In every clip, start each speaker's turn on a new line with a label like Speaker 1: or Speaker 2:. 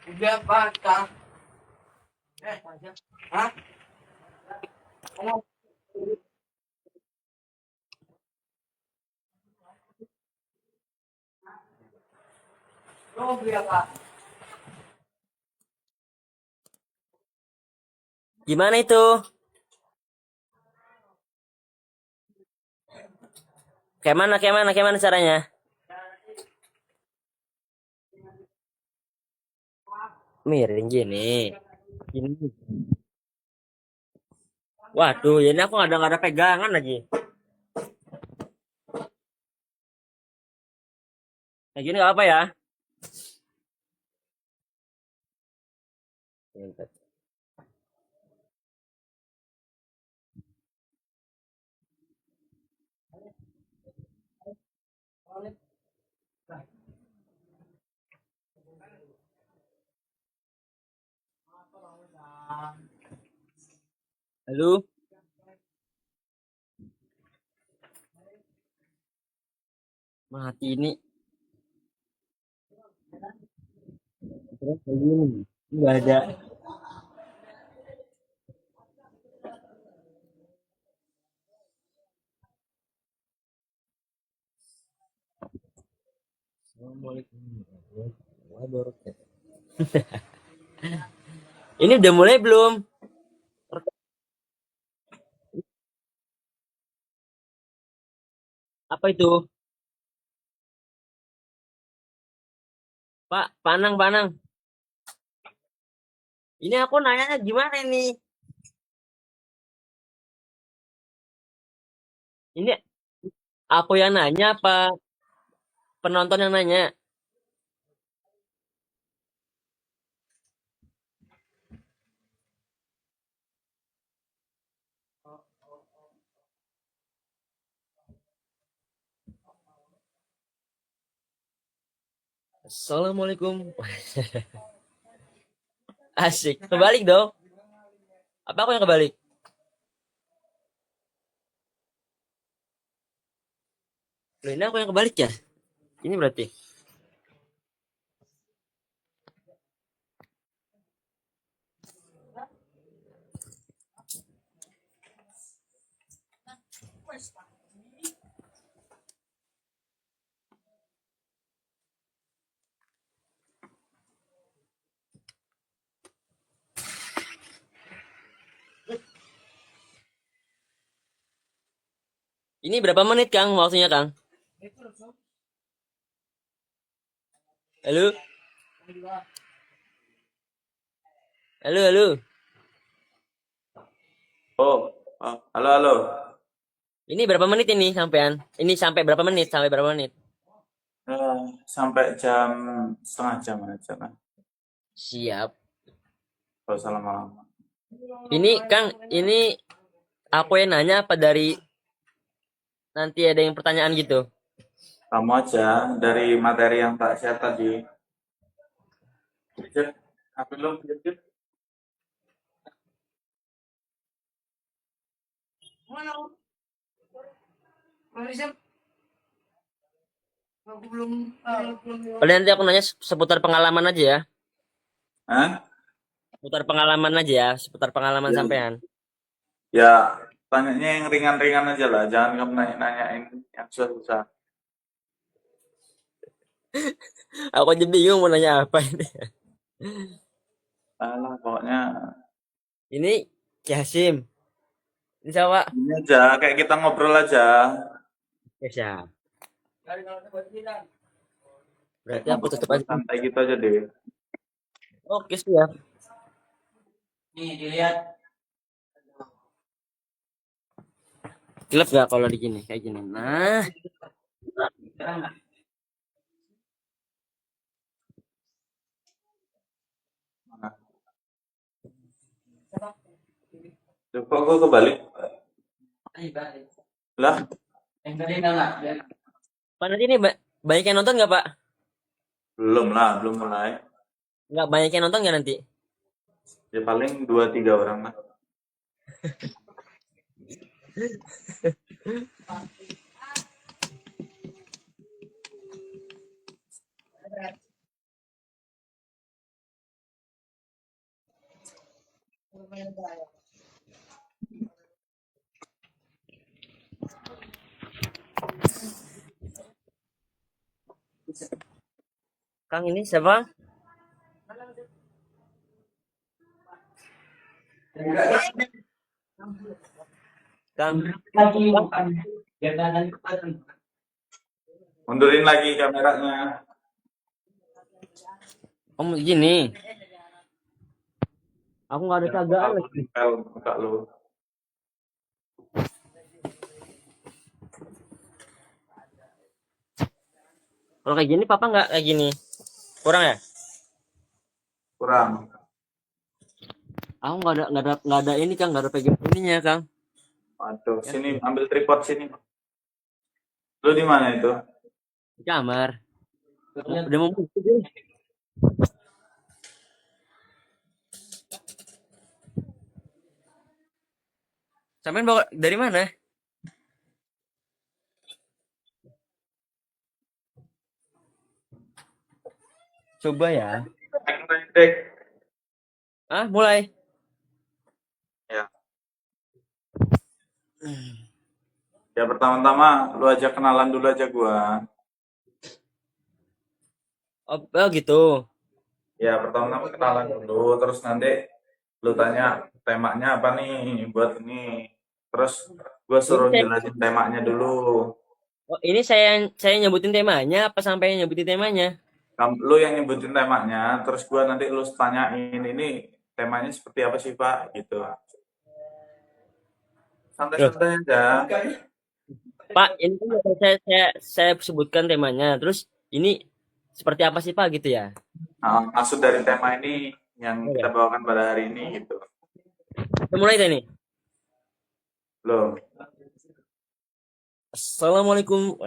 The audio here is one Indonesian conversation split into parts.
Speaker 1: Udah bakal. Hah? Oh, iya, Pak.
Speaker 2: Gimana itu? Kayak mana caranya? Miring gini. Gini. Waduh, ini aku nggak ada pegangan lagi. Kayak gini nggak apa ya? Halo, mati ini. Terus kayak gini. Nggak ada. Assalamualaikum. Ini udah mulai belum? Apa itu? Pak, Panang. Ini aku nanya gimana ini? Ini aku yang nanya apa penonton yang nanya? Assalamualaikum. Asik. Kebalik dong. Apa aku yang kebalik? Loh, ini aku yang kebalik ya? Ini berarti. Ini berapa menit, Kang? Waktunya, Kang? Halo? Halo.
Speaker 3: Oh, halo, halo.
Speaker 2: Ini berapa menit ini sampean? Ini sampai berapa menit? Sampai berapa menit?
Speaker 3: Sampai jam setengah jam aja kan.
Speaker 2: Siap.
Speaker 3: Kalau usah lama-lama.
Speaker 2: Ini, Kang, ini aku yang nanya apa dari nanti ada yang pertanyaan gitu?
Speaker 3: Kamu aja dari materi yang tak share tadi. Jep, HP lu, jep.
Speaker 1: Mana? Malaysia. Aku belum.
Speaker 2: Paling nanti aku nanya seputar pengalaman aja ya.
Speaker 3: Hah?
Speaker 2: Seputar pengalaman aja ya. Seputar pengalaman
Speaker 3: Ya,
Speaker 2: sampean.
Speaker 3: ya, tanyanya yang ringan-ringan aja lah. Jangan kamu nanya-nanyain yang susah-susah.
Speaker 2: Aku aja bingung mau nanya apa ini.
Speaker 3: Alah, pokoknya
Speaker 2: Ini Jasim. Ini siapa?
Speaker 3: ini aja, kayak kita ngobrol aja.
Speaker 2: Ya, siap.
Speaker 3: Kayak
Speaker 2: Berarti aku tutup
Speaker 3: ngobrol-ngobrol
Speaker 2: aja.
Speaker 3: santai gitu aja deh.
Speaker 2: Oke, siap.
Speaker 1: Nih, dilihat.
Speaker 2: Gelap gak kalau di gini kayak gini? Nah,
Speaker 3: Mana? Loh, kok gue kebalik? Lah,
Speaker 1: Yang tadi enggak.
Speaker 2: Pak nanti ini banyak yang nonton nggak Pak?
Speaker 3: belum lah, belum mulai.
Speaker 2: Nggak banyak yang nonton nggak nanti?
Speaker 3: Ya paling 2-3 orang lah.
Speaker 2: Kang ini siapa? Kang.
Speaker 1: Lagi makan. Biar ada cepat.
Speaker 3: Mundurin lagi kameranya.
Speaker 2: Om gini. Aku nggak ada cagaan lagi.
Speaker 3: Nempel muka lu.
Speaker 2: Kalau kayak gini papa nggak kayak gini. Kurang ya?
Speaker 3: Kurang.
Speaker 2: Aku nggak ada ini Kang, nggak ada pegang ininya Kang.
Speaker 3: Waduh, sini ambil tripod sini. Lu di mana itu?
Speaker 2: Di kamar. Udah mau masuk ini. Sampean bawa dari mana? Coba ya.
Speaker 3: Dek.
Speaker 2: Ah, mulai.
Speaker 3: Ya. Ya pertama-tama lu aja kenalan dulu aja gua.
Speaker 2: Oh gitu.
Speaker 3: Ya pertama-tama kenalan dulu, terus nanti lu tanya temanya apa nih buat ini. Terus gua suruh jelasin temanya dulu.
Speaker 2: Oh, ini saya nyebutin temanya apa sampai nyebutin temanya?
Speaker 3: Lu yang nyebutin temanya, terus gua nanti lu tanyain ini temanya seperti apa sih Pak gitu. Santai-santai aja.
Speaker 2: Pak, ini kan saya sebutkan temanya. Terus ini seperti apa sih Pak gitu ya?
Speaker 3: Nah, maksud dari tema ini yang kita bawakan pada hari ini gitu.
Speaker 2: Kita mulai deh nih.
Speaker 3: Loh,
Speaker 2: Assalamualaikum.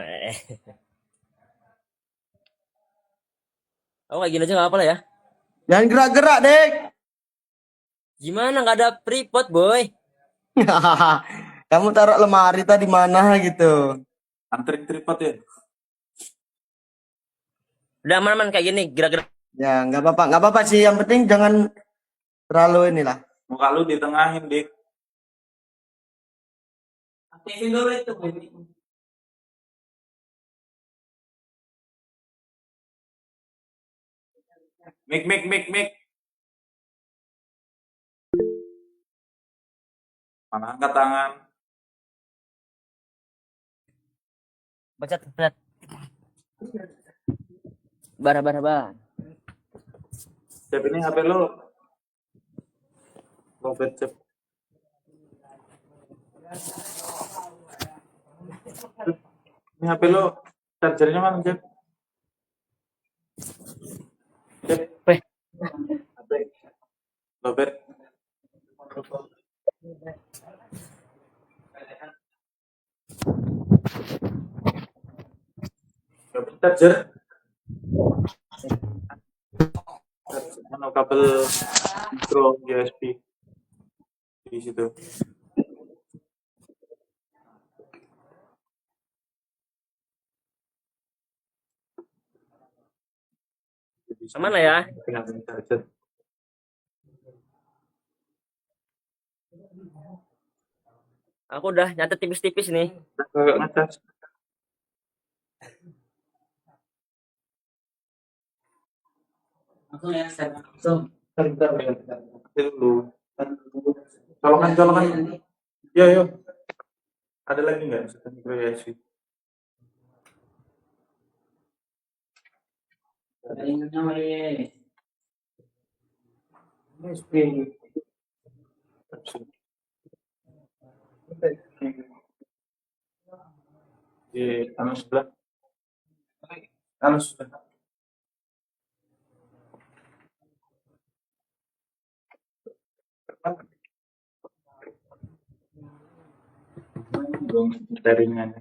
Speaker 2: Aku kayak gini aja nggak apa lah ya.
Speaker 4: Jangan gerak-gerak, Dek.
Speaker 2: Gimana nggak ada tripod boy?
Speaker 4: Kamu taruh lemari tadi mana gitu.
Speaker 3: anterin tripod ya.
Speaker 2: Udah aman-aman kayak gini, gerak-gerak.
Speaker 4: Ya, nggak apa-apa sih. Yang penting jangan terlalu inilah.
Speaker 3: Muka lu ditengahin, Dik.
Speaker 1: Aktifin dulu itu.
Speaker 3: Mik. Mana angkat tangan.
Speaker 2: Baca. Bara.
Speaker 3: Cep ini HP lu. Lobet cep. Ini HP lu chargernya mana, Cep? Cep.
Speaker 2: Weh.
Speaker 3: HP. Lobet. Lobet charger. Mana kabel micro USB di situ.
Speaker 2: Mana ya?
Speaker 3: Tinggal charger.
Speaker 2: Aku udah nyatet tipis-tipis nih.
Speaker 3: Agak ngecas.
Speaker 1: Langsung ya, saya langsung.
Speaker 3: Bentar. Dulu. Colokan. Yo. Ada lagi nggak micro USB?
Speaker 1: Ringnya mari.
Speaker 3: USB. Di anu sebelah. Anu sebelah. Jaringan.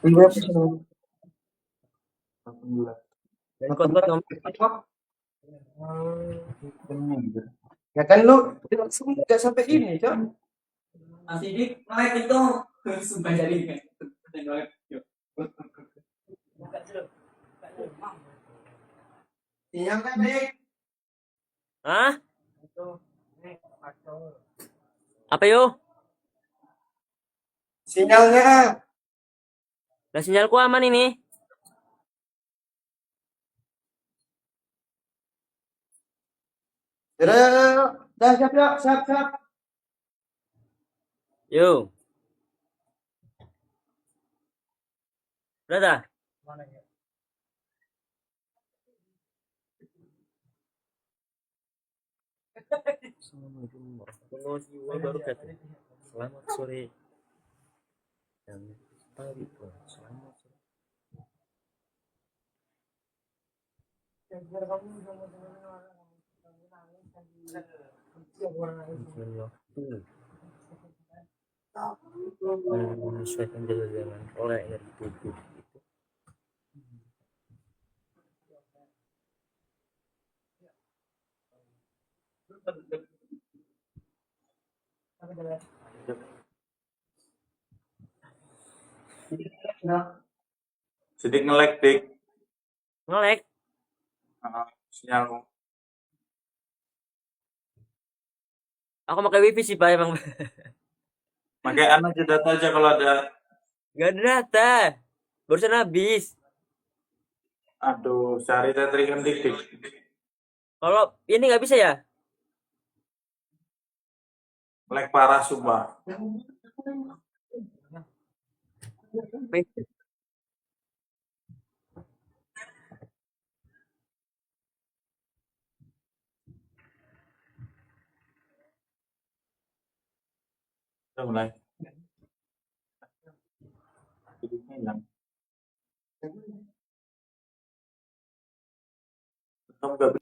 Speaker 2: Kuat ngomong.
Speaker 4: Ya kan lu langsung nggak sampai ini, Cok.
Speaker 1: Masih di naik itu. Sumpah jadi.
Speaker 4: Sinyalnya, Dek.
Speaker 2: Hah? Apa yo?
Speaker 4: Sinyalnya.
Speaker 2: Lah sinyalku aman ini.
Speaker 4: Dah siap ya, siap siap.
Speaker 2: Yo. Udah dah. Assalamualaikum warahmatullahi wabarakatuh. Selamat sore dan pagi pun. Selamat sore. Menyesuaikan jalan oleh energi tubuh.
Speaker 3: Sidik nge-lag dik.
Speaker 2: Ngelek.
Speaker 3: Sinyalmu.
Speaker 2: Aku pakai wifi sih pak emang.
Speaker 3: Pakai aja data aja kalau ada.
Speaker 2: Gak ada data. Barusan habis.
Speaker 3: Aduh, cari tethering dik dik.
Speaker 2: Kalau ini nggak bisa ya?
Speaker 3: Lag parah sumpah. Udah mulai. Sidiknya hilang. Kamu gak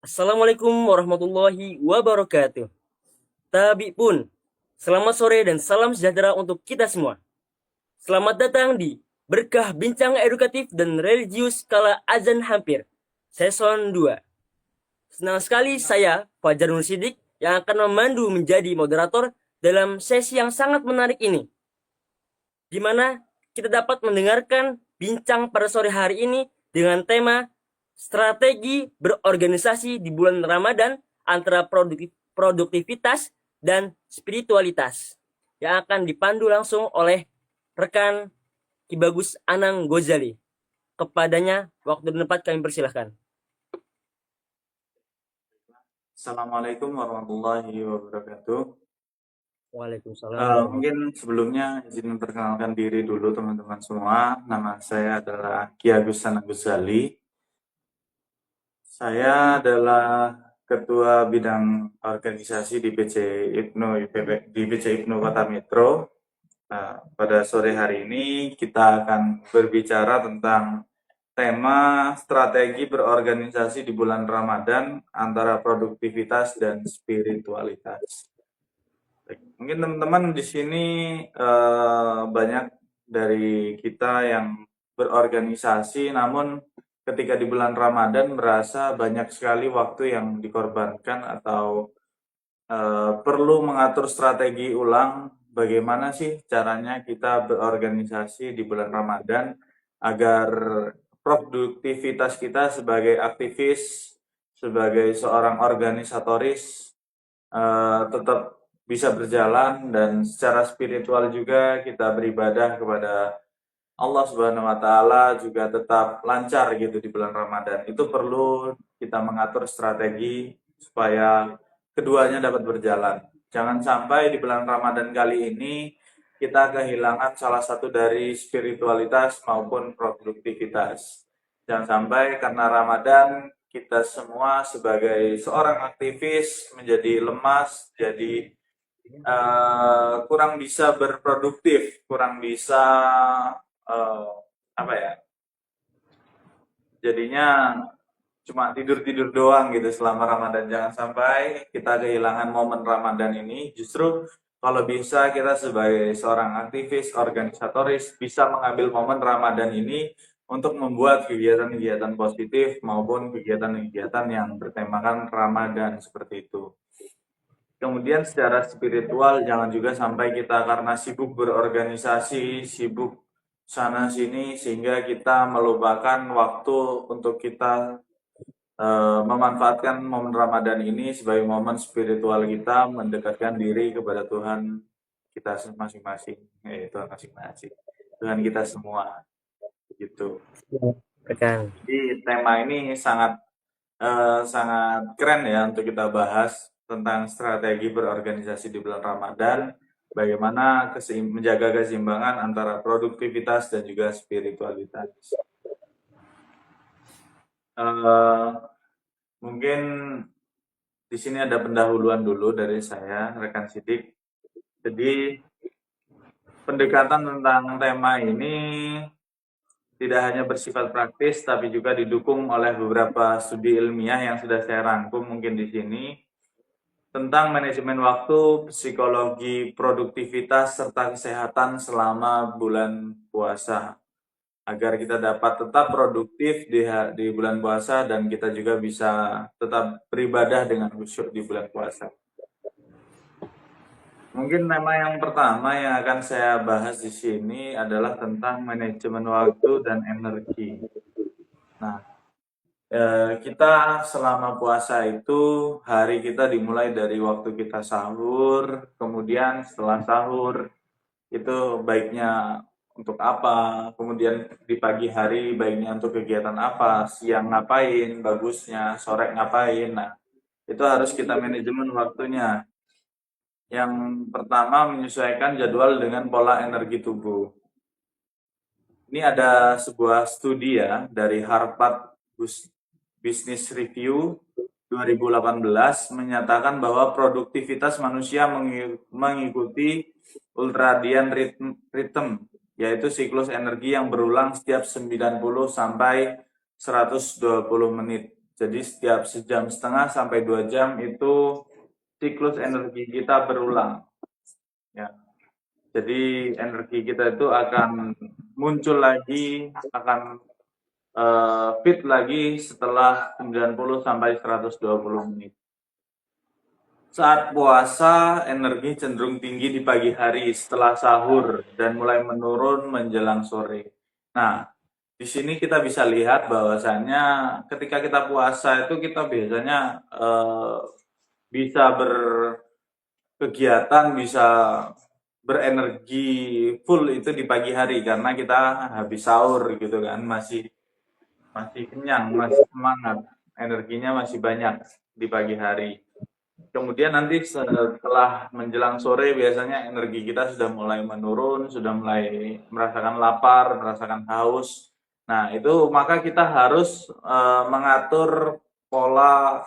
Speaker 2: Assalamualaikum warahmatullahi wabarakatuh. Tabi pun, selamat sore dan salam sejahtera untuk kita semua. Selamat datang di Berkah Bincang Edukatif dan Religius Kala Azan Hampir, Season 2. Senang sekali saya, Fajar Nur Sidik, yang akan memandu menjadi moderator dalam sesi yang sangat menarik ini, di mana kita dapat mendengarkan bincang pada sore hari ini dengan tema strategi berorganisasi di bulan Ramadan antara produktivitas dan spiritualitas, yang akan dipandu langsung oleh rekan Ki Bagus Anang Gozali. Kepadanya waktu dan tempat kami persilahkan.
Speaker 3: Assalamualaikum warahmatullahi wabarakatuh.
Speaker 2: Waalaikumsalam.
Speaker 3: Mungkin sebelumnya izin memperkenalkan diri dulu teman-teman semua. Nama saya adalah Ki Agus Anang Gozali. Saya adalah Ketua Bidang Organisasi di PC Ibnu Kota Metro. Pada sore hari ini kita akan berbicara tentang tema strategi berorganisasi di bulan Ramadan antara produktivitas dan spiritualitas. Mungkin teman-teman di sini banyak dari kita yang berorganisasi, namun ketika di bulan Ramadan merasa banyak sekali waktu yang dikorbankan atau perlu mengatur strategi ulang bagaimana sih caranya kita berorganisasi di bulan Ramadan agar produktivitas kita sebagai aktivis, sebagai seorang organisatoris tetap bisa berjalan, dan secara spiritual juga kita beribadah kepada Allah Subhanahu wa taala juga tetap lancar gitu di bulan Ramadan. Itu perlu kita mengatur strategi supaya keduanya dapat berjalan. Jangan sampai di bulan Ramadan kali ini kita kehilangan salah satu dari spiritualitas maupun produktivitas. Jangan sampai karena Ramadan kita semua sebagai seorang aktivis menjadi lemas, jadi kurang bisa berproduktif, kurang bisa jadinya cuma tidur-tidur doang gitu selama Ramadan. Jangan sampai kita kehilangan momen Ramadan ini. Justru kalau bisa kita sebagai seorang aktivis, organisatoris bisa mengambil momen Ramadan ini untuk membuat kegiatan-kegiatan positif maupun kegiatan-kegiatan yang bertemakan Ramadan seperti itu. Kemudian secara spiritual jangan juga sampai kita karena sibuk berorganisasi, sibuk sana sini sehingga kita melupakan waktu untuk kita memanfaatkan momen Ramadan ini sebagai momen spiritual kita mendekatkan diri kepada Tuhan kita masing-masing, Tuhan masing-masing, Tuhan kita semua, gitu.
Speaker 2: Rekan.
Speaker 3: Jadi tema ini sangat keren ya untuk kita bahas tentang strategi berorganisasi di bulan Ramadan, bagaimana menjaga keseimbangan antara produktivitas dan juga spiritualitas. Mungkin di sini ada pendahuluan dulu dari saya, rekan Sidik. Jadi pendekatan tentang tema ini tidak hanya bersifat praktis, tapi juga didukung oleh beberapa studi ilmiah yang sudah saya rangkum mungkin di sini tentang manajemen waktu, psikologi, produktivitas, serta kesehatan selama bulan puasa. Agar kita dapat tetap produktif di bulan puasa dan kita juga bisa tetap beribadah dengan khusyuk di bulan puasa. Mungkin tema yang pertama yang akan saya bahas di sini adalah tentang manajemen waktu dan energi. Nah, kita selama puasa itu hari kita dimulai dari waktu kita sahur, kemudian setelah sahur itu baiknya untuk apa, kemudian di pagi hari baiknya untuk kegiatan apa, siang ngapain, bagusnya sore ngapain. Nah, itu harus kita manajemen waktunya. Yang pertama, menyesuaikan jadwal dengan pola energi tubuh. Ini ada sebuah studi ya dari Harvard Business Review 2018 menyatakan bahwa produktivitas manusia mengikuti ultradian rhythm, yaitu siklus energi yang berulang setiap 90 sampai 120 menit. Jadi setiap sejam setengah sampai 2 jam itu siklus energi kita berulang. Ya. Jadi energi kita itu akan muncul lagi, akan fit lagi setelah 90 sampai 120 menit. Saat puasa, energi cenderung tinggi di pagi hari setelah sahur dan mulai menurun menjelang sore. Nah, di sini kita bisa lihat bahwasannya ketika kita puasa itu kita biasanya bisa berkegiatan, bisa berenergi full itu di pagi hari karena kita habis sahur gitu kan, masih kenyang, masih semangat, energinya masih banyak di pagi hari. Kemudian nanti setelah menjelang sore biasanya energi kita sudah mulai menurun, sudah mulai merasakan lapar, merasakan haus. Nah, itu maka kita harus mengatur pola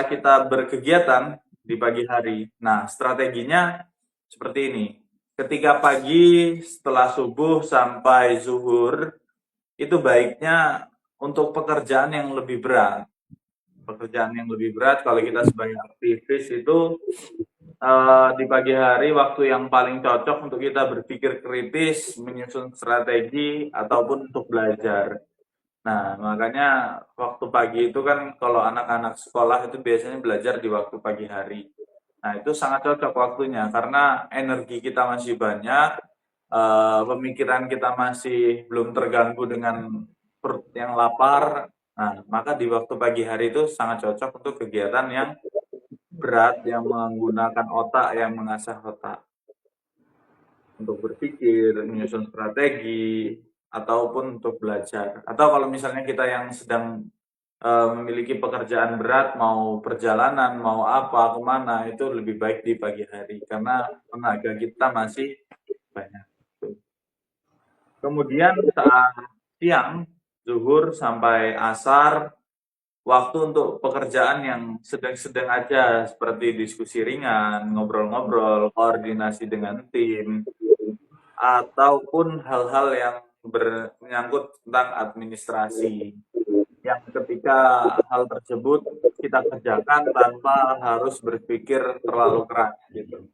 Speaker 3: kita berkegiatan di pagi hari. Nah, strateginya seperti ini. Ketika pagi setelah subuh sampai zuhur, itu baiknya untuk pekerjaan yang lebih berat. Pekerjaan yang lebih berat kalau kita sebagai aktivis itu di pagi hari waktu yang paling cocok untuk kita berpikir kritis, menyusun strategi, ataupun untuk belajar. Nah, makanya waktu pagi itu kan kalau anak-anak sekolah itu biasanya belajar di waktu pagi hari. Nah, itu sangat cocok waktunya karena energi kita masih banyak, pemikiran kita masih belum terganggu dengan perut yang lapar. Nah, maka di waktu pagi hari itu sangat cocok untuk kegiatan yang berat, yang menggunakan otak, yang mengasah otak untuk berpikir, menyusun strategi, ataupun untuk belajar. Atau kalau misalnya kita yang sedang memiliki pekerjaan berat, mau perjalanan, mau apa, kemana, itu lebih baik di pagi hari karena tenaga kita masih banyak. Kemudian saat siang, zuhur sampai asar, waktu untuk pekerjaan yang sedang-sedang aja, seperti diskusi ringan, ngobrol-ngobrol, koordinasi dengan tim, ataupun hal-hal yang menyangkut tentang administrasi. Yang ketika hal tersebut kita kerjakan tanpa harus berpikir terlalu keras gitu.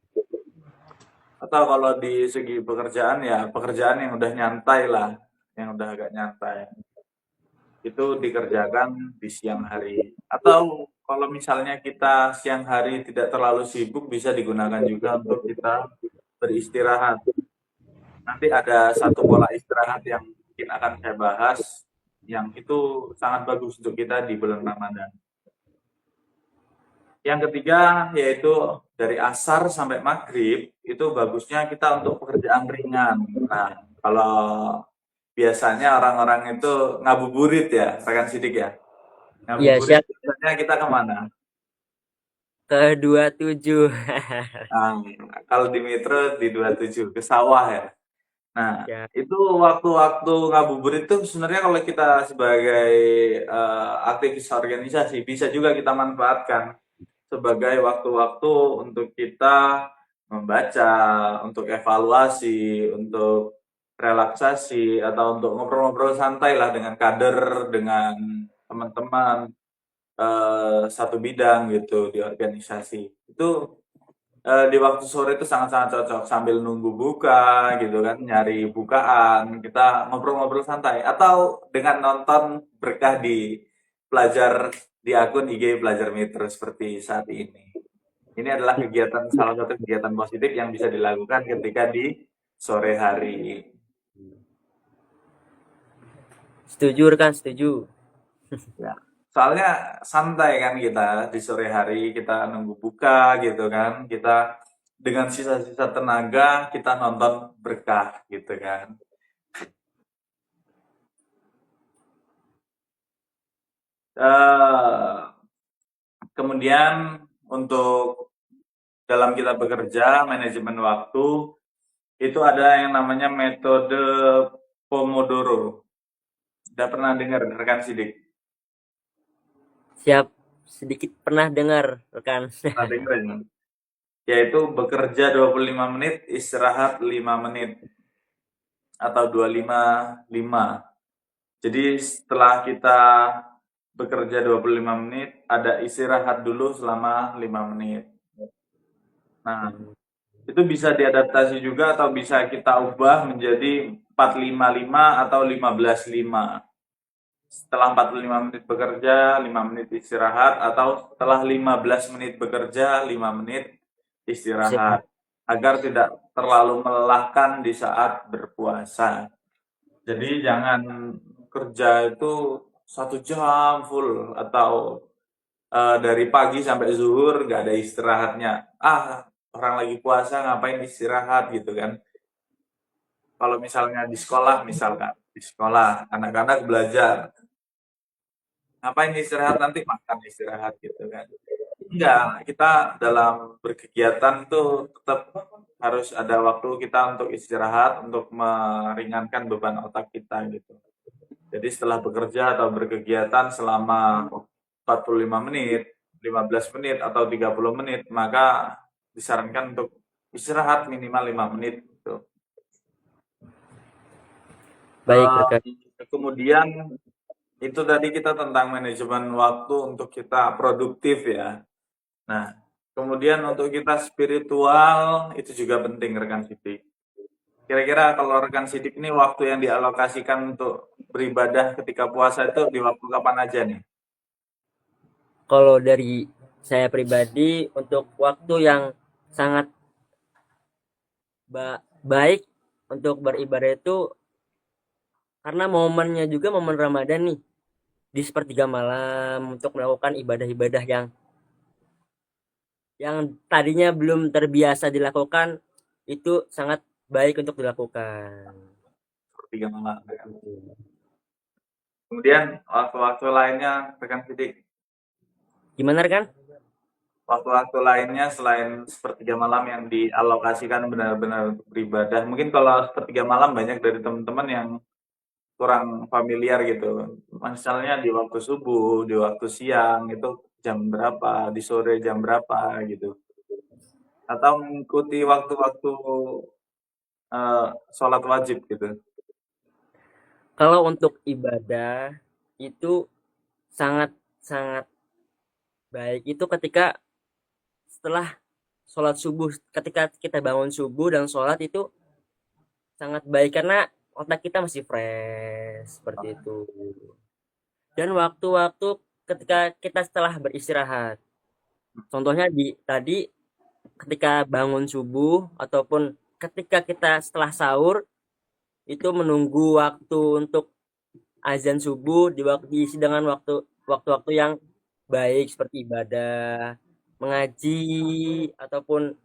Speaker 3: Atau kalau di segi pekerjaan ya pekerjaan yang udah nyantai lah, yang udah agak nyantai. Itu dikerjakan di siang hari. Atau kalau misalnya kita siang hari tidak terlalu sibuk bisa digunakan juga untuk kita beristirahat. Nanti ada satu pola istirahat yang mungkin akan saya bahas yang itu sangat bagus untuk kita di bulan Ramadan. Yang ketiga yaitu dari asar sampai maghrib itu bagusnya kita untuk pekerjaan ringan. Nah, kalau biasanya orang-orang itu ngabuburit ya, rekan Sidik ya.
Speaker 2: Iya,
Speaker 3: Ngabuburit
Speaker 2: siap.
Speaker 3: biasanya kita kemana?
Speaker 2: Ke 27.
Speaker 3: Nah, kalau di Metro di 27 ke sawah ya. Nah,
Speaker 2: Ya.
Speaker 3: itu waktu-waktu ngabuburit itu sebenarnya kalau kita sebagai aktivis organisasi bisa juga kita manfaatkan sebagai waktu-waktu untuk kita membaca, untuk evaluasi, untuk relaksasi, atau untuk ngobrol-ngobrol santai lah dengan kader, dengan teman-teman satu bidang gitu di organisasi. Itu di waktu sore itu sangat-sangat cocok sambil nunggu buka gitu kan, nyari bukaan, kita ngobrol-ngobrol santai atau dengan nonton berkah di pelajar di akun IG Pelajar Metro seperti saat ini. Ini adalah kegiatan salah satu kegiatan positif yang bisa dilakukan ketika di sore hari.
Speaker 2: Setuju rekan, setuju.
Speaker 3: Ya. Soalnya santai kan kita di sore hari kita nunggu buka gitu kan. Kita dengan sisa-sisa tenaga kita nonton berkah gitu kan. Kemudian untuk dalam kita bekerja, manajemen waktu, itu ada yang namanya metode Pomodoro. Sudah pernah dengar rekan Sidik?
Speaker 2: Siap. Sedikit pernah dengar rekan.
Speaker 3: Pernah dengar ya? Yaitu bekerja 25 menit, istirahat 5 menit. Atau 25-5. Jadi setelah kita bekerja 25 menit, ada istirahat dulu selama 5 menit. Nah, itu bisa diadaptasi juga atau bisa kita ubah menjadi 4-5-5 atau 15-5. Setelah 45 menit bekerja, 5 menit istirahat, atau setelah 15 menit bekerja, 5 menit istirahat. Agar tidak terlalu melelahkan di saat berpuasa. Jadi jangan kerja itu 1 jam full atau dari pagi sampai zuhur nggak ada istirahatnya. Orang lagi puasa ngapain istirahat gitu kan. Kalau misalnya di sekolah, misalkan di sekolah anak-anak belajar, ngapain istirahat, nanti makan istirahat gitu kan. Enggak, kita dalam berkegiatan tuh tetap harus ada waktu kita untuk istirahat, untuk meringankan beban otak kita gitu. Jadi setelah bekerja atau berkegiatan selama 45 menit, 15 menit atau 30 menit, maka disarankan untuk istirahat minimal 5 menit gitu.
Speaker 2: Baik, rekan.
Speaker 3: Kemudian itu tadi kita tentang manajemen waktu untuk kita produktif ya. Nah, kemudian untuk kita spiritual itu juga penting rekan sidik. Kira-kira kalau rekan sidik ini waktu yang dialokasikan untuk beribadah ketika puasa itu di waktu kapan aja nih?
Speaker 2: Kalau dari saya pribadi, untuk waktu yang sangat baik untuk beribadah itu karena momennya juga momen Ramadan nih, di sepertiga malam untuk melakukan ibadah-ibadah yang tadinya belum terbiasa dilakukan, itu sangat baik untuk dilakukan.
Speaker 3: Sepertiga malam rekan. Kemudian waktu-waktu lainnya rekan sidik.
Speaker 2: Gimana kan?
Speaker 3: Waktu-waktu lainnya selain sepertiga malam yang dialokasikan benar-benar untuk beribadah. Mungkin kalau sepertiga malam banyak dari teman-teman yang kurang familiar gitu. Misalnya di waktu subuh, di waktu siang itu jam berapa, di sore jam berapa gitu. Atau mengikuti waktu-waktu sholat wajib gitu.
Speaker 2: Kalau untuk ibadah itu sangat sangat baik itu ketika setelah sholat subuh, ketika kita bangun subuh dan sholat itu sangat baik karena otak kita masih fresh seperti itu. Dan waktu-waktu ketika kita setelah beristirahat, contohnya di tadi ketika bangun subuh ataupun ketika kita setelah sahur itu menunggu waktu untuk azan subuh diisi dengan waktu-waktu yang baik seperti ibadah, mengaji ataupun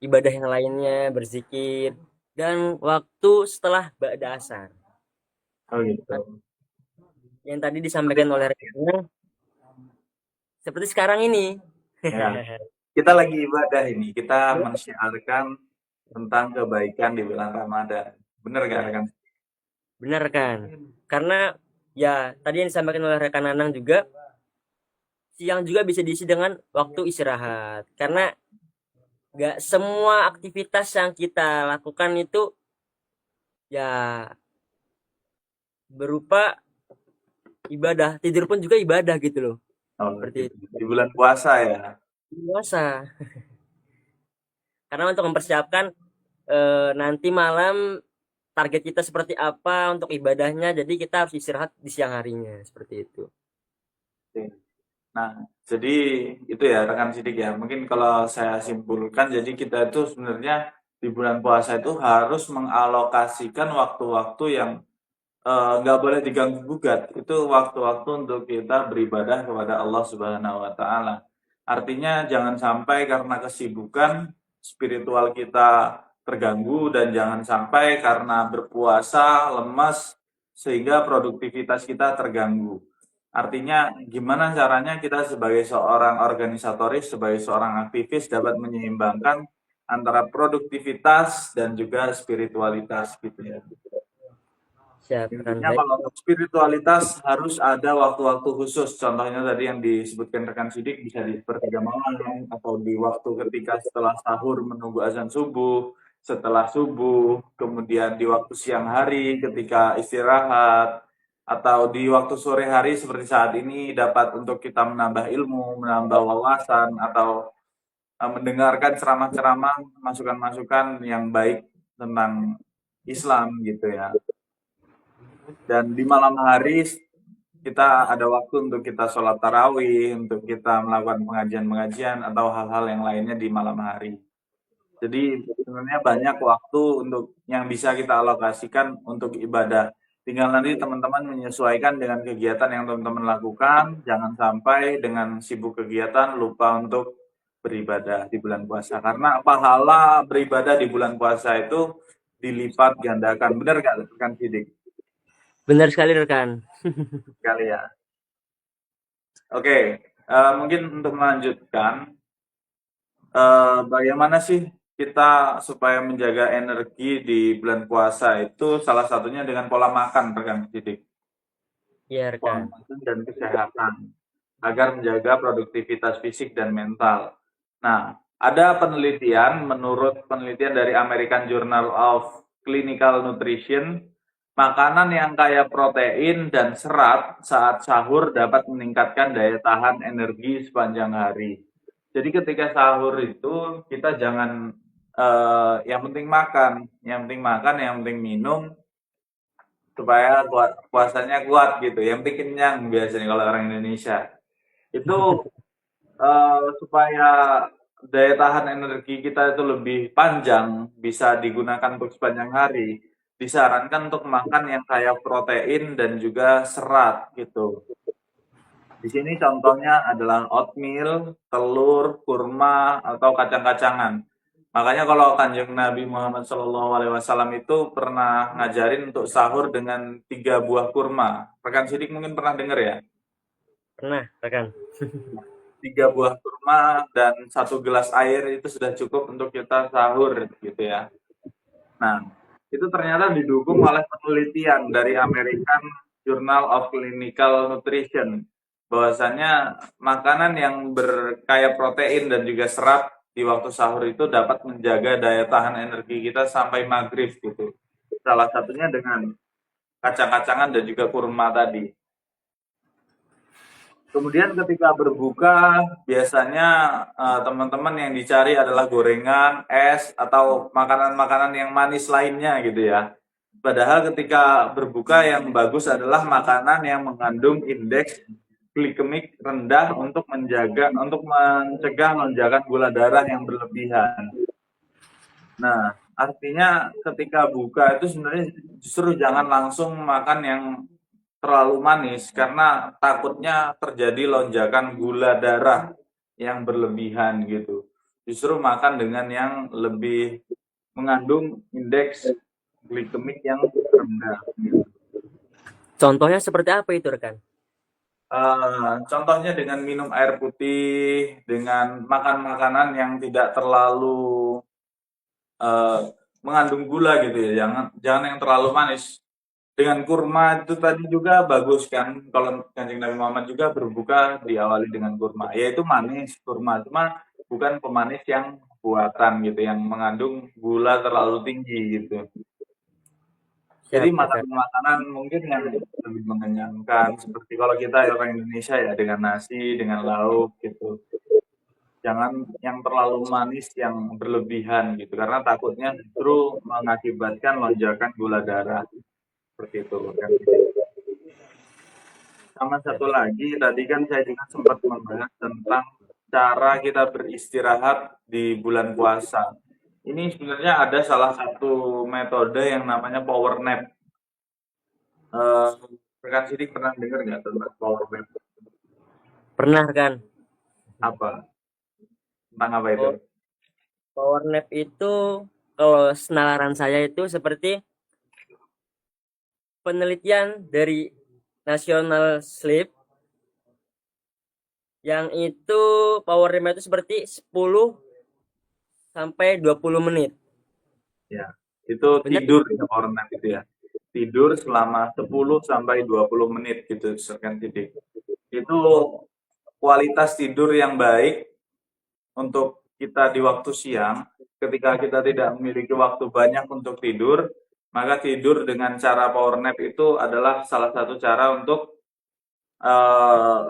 Speaker 2: ibadah yang lainnya, berzikir, dan waktu setelah ba'da asar.
Speaker 3: Oh gitu.
Speaker 2: Yang tadi disampaikan oleh rekan seperti sekarang ini.
Speaker 3: Ya. Kita lagi ibadah ini, kita mensyiarkan tentang kebaikan di bulan Ramadan. Bener gak rekan?
Speaker 2: Benar kan? Karena ya tadi yang disampaikan oleh rekan Nanang juga, siang juga bisa diisi dengan waktu istirahat. Karena gak semua aktivitas yang kita lakukan itu ya berupa ibadah. Tidur pun juga ibadah gitu loh.
Speaker 3: Oh,
Speaker 2: Seperti
Speaker 3: gitu. Di bulan puasa ya.
Speaker 2: puasa. Karena untuk mempersiapkan nanti malam target kita seperti apa untuk ibadahnya, jadi kita harus istirahat di siang harinya seperti itu.
Speaker 3: Nah, jadi itu ya rekan sidik ya. Mungkin kalau saya simpulkan, jadi kita itu sebenarnya di bulan puasa itu harus mengalokasikan waktu-waktu yang nggak boleh diganggu gugat. Itu waktu-waktu untuk kita beribadah kepada Allah Subhanahu Wa Taala. Artinya jangan sampai karena kesibukan spiritual kita terganggu dan jangan sampai karena berpuasa lemas sehingga produktivitas kita terganggu. Artinya gimana caranya kita sebagai seorang organisatoris, sebagai seorang aktivis dapat menyeimbangkan antara produktivitas dan juga spiritualitas gitu ya.
Speaker 2: Siap, rekan
Speaker 3: Intinya
Speaker 2: baik.
Speaker 3: kalau untuk spiritualitas harus ada waktu-waktu khusus. Contohnya tadi yang disebutkan rekan sidik bisa di sepertiga malam atau di waktu ketika setelah sahur menunggu azan subuh, setelah subuh, kemudian di waktu siang hari ketika istirahat, atau di waktu sore hari seperti saat ini dapat untuk kita menambah ilmu, menambah wawasan, atau mendengarkan ceramah-ceramah, masukan-masukan yang baik tentang Islam gitu ya. Dan di malam hari kita ada waktu untuk kita sholat tarawih, untuk kita melakukan pengajian-pengajian atau hal-hal yang lainnya di malam hari. Jadi sebenarnya banyak waktu untuk yang bisa kita alokasikan untuk ibadah. Tinggal nanti teman-teman menyesuaikan dengan kegiatan yang teman-teman lakukan. Jangan sampai dengan sibuk kegiatan lupa untuk beribadah di bulan puasa. Karena pahala beribadah di bulan puasa itu dilipat gandakan. Benar nggak rekan Sidik?
Speaker 2: Benar sekali rekan.
Speaker 3: Sekali ya. Oke, mungkin untuk melanjutkan, bagaimana sih kita supaya menjaga energi di bulan puasa itu salah satunya dengan pola makan rekan Sidik.
Speaker 2: Iya
Speaker 3: Pola
Speaker 2: rekan.
Speaker 3: makan dan kesehatan agar menjaga produktivitas fisik dan mental. Nah, ada penelitian, menurut penelitian dari American Journal of Clinical Nutrition, makanan yang kaya protein dan serat saat sahur dapat meningkatkan daya tahan energi sepanjang hari. Jadi ketika sahur itu kita jangan yang penting makan, yang penting minum supaya puasanya kuat gitu. Yang penting kenyang biasanya kalau orang Indonesia. Itu supaya daya tahan energi kita itu lebih panjang, bisa digunakan untuk sepanjang hari, disarankan untuk makan yang kaya protein dan juga serat gitu. Di sini contohnya adalah oatmeal, telur, kurma, atau kacang-kacangan. Makanya kalau Kanjeng Nabi Muhammad SAW itu pernah ngajarin untuk sahur dengan 3 buah kurma. Rekan Sidik mungkin pernah dengar ya?
Speaker 2: Pernah rekan.
Speaker 3: 3 buah kurma dan 1 gelas air itu sudah cukup untuk kita sahur gitu ya. Nah, itu ternyata didukung oleh penelitian dari American Journal of Clinical Nutrition bahwasanya makanan yang berkaya protein dan juga serat di waktu sahur itu dapat menjaga daya tahan energi kita sampai maghrib gitu. Salah satunya dengan kacang-kacangan dan juga kurma tadi. Kemudian ketika berbuka, biasanya teman-teman yang dicari adalah gorengan, es, atau makanan-makanan yang manis lainnya gitu ya. Padahal ketika berbuka yang bagus adalah makanan yang mengandung indeks glikemik rendah untuk mencegah lonjakan gula darah yang berlebihan. Nah, artinya ketika buka itu sebenarnya justru jangan langsung makan yang terlalu manis karena takutnya terjadi lonjakan gula darah yang berlebihan gitu. Justru makan dengan yang lebih mengandung indeks glikemik yang rendah.
Speaker 2: Contohnya seperti apa itu rekan?
Speaker 3: Contohnya dengan minum air putih, dengan makan makanan yang tidak terlalu mengandung gula gitu ya, jangan yang terlalu manis. Dengan kurma itu tadi juga bagus kan, kalau Kanjeng Nabi Muhammad juga berbuka diawali dengan kurma, yaitu manis kurma, cuma bukan pemanis yang buatan gitu, yang mengandung gula terlalu tinggi gitu. Jadi
Speaker 2: Siap rekan.
Speaker 3: makanan-makanan mungkin yang lebih mengenyangkan, seperti kalau kita orang Indonesia ya dengan nasi, dengan lauk gitu. Jangan yang terlalu manis yang berlebihan gitu, karena takutnya justru mengakibatkan lonjakan gula darah seperti itu kan. Sama satu lagi, tadi kan saya juga sempat membahas tentang cara kita beristirahat di bulan puasa. Ini sebenarnya ada salah satu metode yang namanya power nap. Rekan Sidik pernah dengar nggak tentang power nap?
Speaker 2: Pernah rekan.
Speaker 3: Apa? Tentang apa itu?
Speaker 2: Power nap itu kalau senalaran saya itu seperti penelitian dari National Sleep yang itu power nap itu seperti 10 sampai 20 menit.
Speaker 3: Ya, itu
Speaker 2: Benar?
Speaker 3: tidur ya power nap itu ya. Tidur selama 10 sampai 20 menit gitu, rekan Sidik. Itu kualitas tidur yang baik untuk kita di waktu siang, ketika kita tidak memiliki waktu banyak untuk tidur, Maka tidur dengan cara power nap itu adalah salah satu cara untuk eh,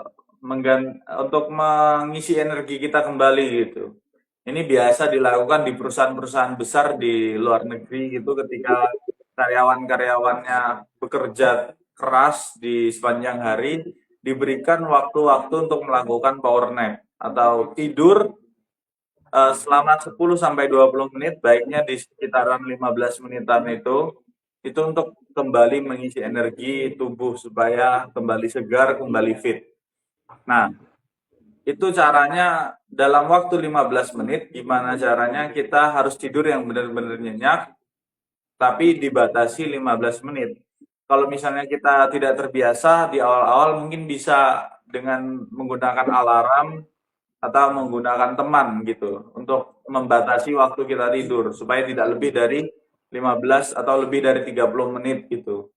Speaker 3: untuk mengisi energi kita kembali gitu. Ini biasa dilakukan di perusahaan-perusahaan besar di luar negeri gitu ketika karyawan-karyawannya bekerja keras di sepanjang hari, diberikan waktu-waktu untuk melakukan power nap atau tidur selama 10 sampai 20 menit, baiknya di sekitaran 15 menitan itu untuk kembali mengisi energi tubuh supaya kembali segar, kembali fit. Nah, itu caranya dalam waktu 15 menit, gimana caranya kita harus tidur yang benar-benar nyenyak, tapi dibatasi 15 menit. Kalau misalnya kita tidak terbiasa di awal-awal mungkin bisa dengan menggunakan alarm atau menggunakan teman gitu untuk membatasi waktu kita tidur supaya tidak lebih dari 15 atau lebih dari 30 menit gitu.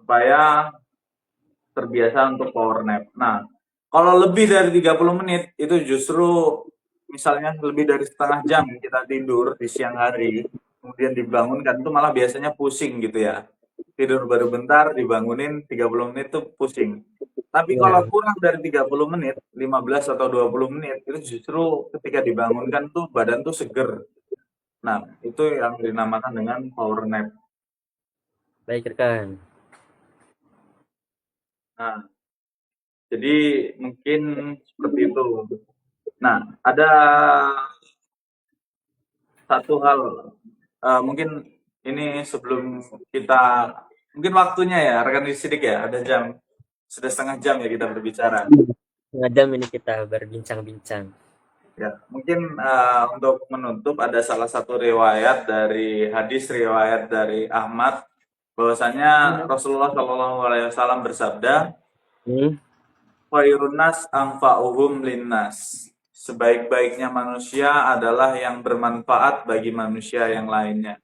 Speaker 3: Supaya terbiasa untuk power nap. Nah, kalau lebih dari 30 menit itu justru misalnya lebih dari setengah jam kita tidur di siang hari, kemudian dibangunkan itu malah biasanya pusing gitu ya. Tidur baru bentar, dibangunin 30 menit tuh pusing. Tapi kalau
Speaker 2: Ya,
Speaker 3: kurang dari 30 menit, 15 atau 20 menit, itu justru ketika dibangunkan tuh badan tuh seger. Nah, itu yang dinamakan dengan power nap.
Speaker 2: baik rekan.
Speaker 3: Nah, jadi mungkin seperti itu. Nah, ada satu hal, mungkin ini sebelum kita, mungkin waktunya ya, rekan sidik ya, ada jam, sudah setengah jam ya kita berbicara.
Speaker 2: Setengah jam ini kita berbincang-bincang.
Speaker 3: Ya, mungkin untuk menutup ada salah satu riwayat dari hadis riwayat dari Ahmad bahwasanya Rasulullah Shallallahu Alaihi Wasallam bersabda,
Speaker 2: Hmm.
Speaker 3: "Khairun nas anfa'uhum linnas." Sebaik-baiknya manusia adalah yang bermanfaat bagi manusia yang lainnya.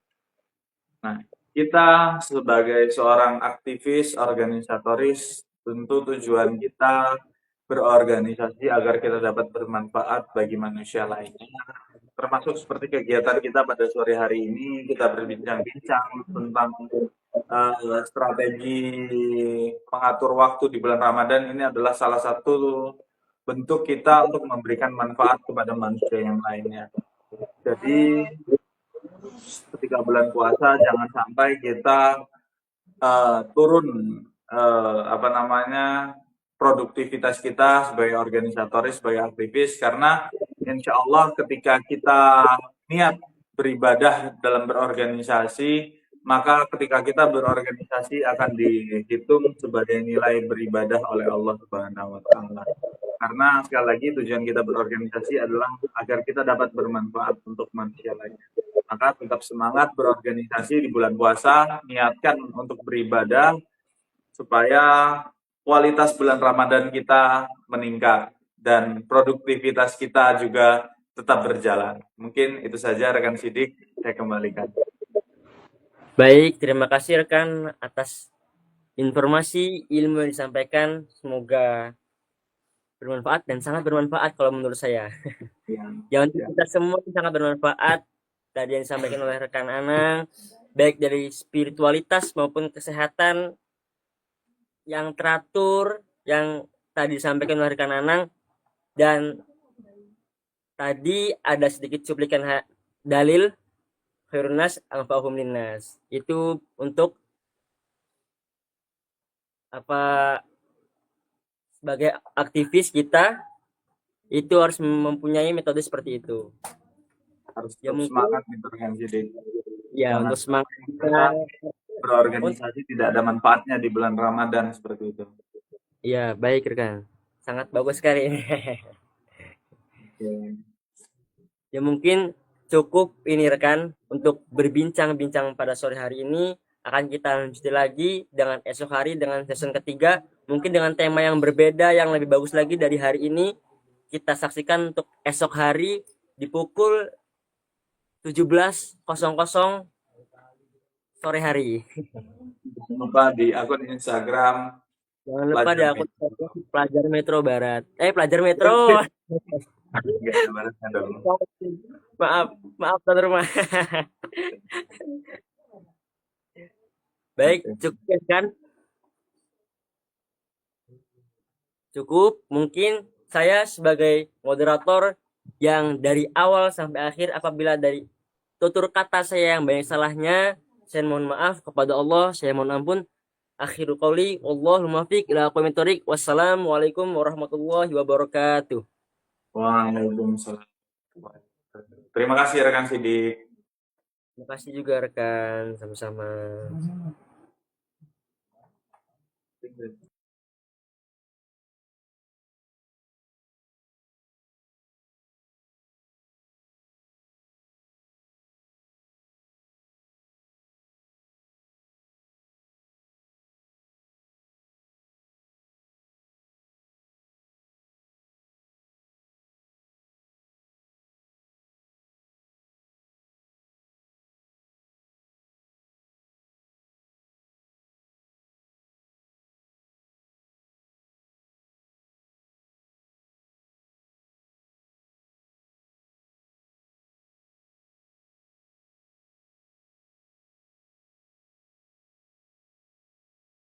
Speaker 3: Nah, kita sebagai seorang aktivis organisatoris, tentu tujuan kita berorganisasi agar kita dapat bermanfaat bagi manusia lainnya. Termasuk seperti kegiatan kita pada sore hari ini, kita berbincang-bincang tentang strategi mengatur waktu di bulan Ramadan. Ini adalah salah satu bentuk kita untuk memberikan manfaat kepada manusia yang lainnya. Jadi ketika bulan puasa jangan sampai kita turun apa namanya produktivitas kita sebagai organisatoris, sebagai aktivis karena insya Allah ketika kita niat beribadah dalam berorganisasi, maka ketika kita berorganisasi akan dihitung sebagai nilai beribadah oleh Allah Subhanahu wa taala. Karena sekali lagi tujuan kita berorganisasi adalah agar kita dapat bermanfaat untuk manusia lainnya. Maka tetap semangat berorganisasi di bulan puasa, niatkan untuk beribadah supaya kualitas bulan Ramadan kita meningkat dan produktivitas kita juga tetap berjalan. Mungkin itu saja rekan sidik, saya kembalikan.
Speaker 2: Baik, terima kasih rekan atas informasi ilmu yang disampaikan. Semoga bermanfaat dan sangat bermanfaat kalau menurut saya.
Speaker 3: Ya,
Speaker 2: Ya untuk
Speaker 3: ya.
Speaker 2: kita semua sangat bermanfaat tadi yang disampaikan oleh rekan Anang, baik dari spiritualitas maupun kesehatan yang teratur yang tadi disampaikan oleh rekan Anang, dan tadi ada sedikit cuplikan dalil khairunas anfa'uhum linnas. Itu untuk apa, sebagai aktivis kita itu harus mempunyai metode seperti itu.
Speaker 3: Harus
Speaker 2: Ya
Speaker 3: tetap
Speaker 2: mungkin
Speaker 3: semangat nih rekan sidik.
Speaker 2: ya
Speaker 3: Jangan
Speaker 2: untuk semangat kita.
Speaker 3: kita berorganisasi tidak ada manfaatnya di bulan Ramadan seperti itu.
Speaker 2: Ya baik rekan, sangat bagus sekali.
Speaker 3: Oke.
Speaker 2: Ya mungkin cukup ini rekan untuk berbincang-bincang pada sore hari ini. Akan kita lanjut lagi dengan esok hari dengan season ketiga, mungkin dengan tema yang berbeda yang lebih bagus lagi dari hari ini. Kita saksikan untuk esok hari di pukul 17.00 sore hari.
Speaker 3: Jangan lupa di akun Instagram
Speaker 2: Jangan lupa di
Speaker 3: Pelajar
Speaker 2: akun
Speaker 3: Metro.
Speaker 2: Pelajar Metro Barat. Pelajar Metro.
Speaker 3: Enggak ada balasnya dong.
Speaker 2: Maaf, maaf tuan rumah. Baik,
Speaker 3: Oke.
Speaker 2: cukup ya kan? Cukup. Mungkin saya sebagai moderator yang dari awal sampai akhir apabila dari tutur kata saya yang banyak salahnya, saya mohon maaf kepada Allah, saya mohon ampun. Akhirul qauli, wallahul muwaffiq ila aqwamit thoriq. Wassalamualaikum warahmatullahi wabarakatuh.
Speaker 3: Waalaikumsalam. Terima kasih rekan Sidik.
Speaker 2: Terima kasih juga rekan, sama-sama.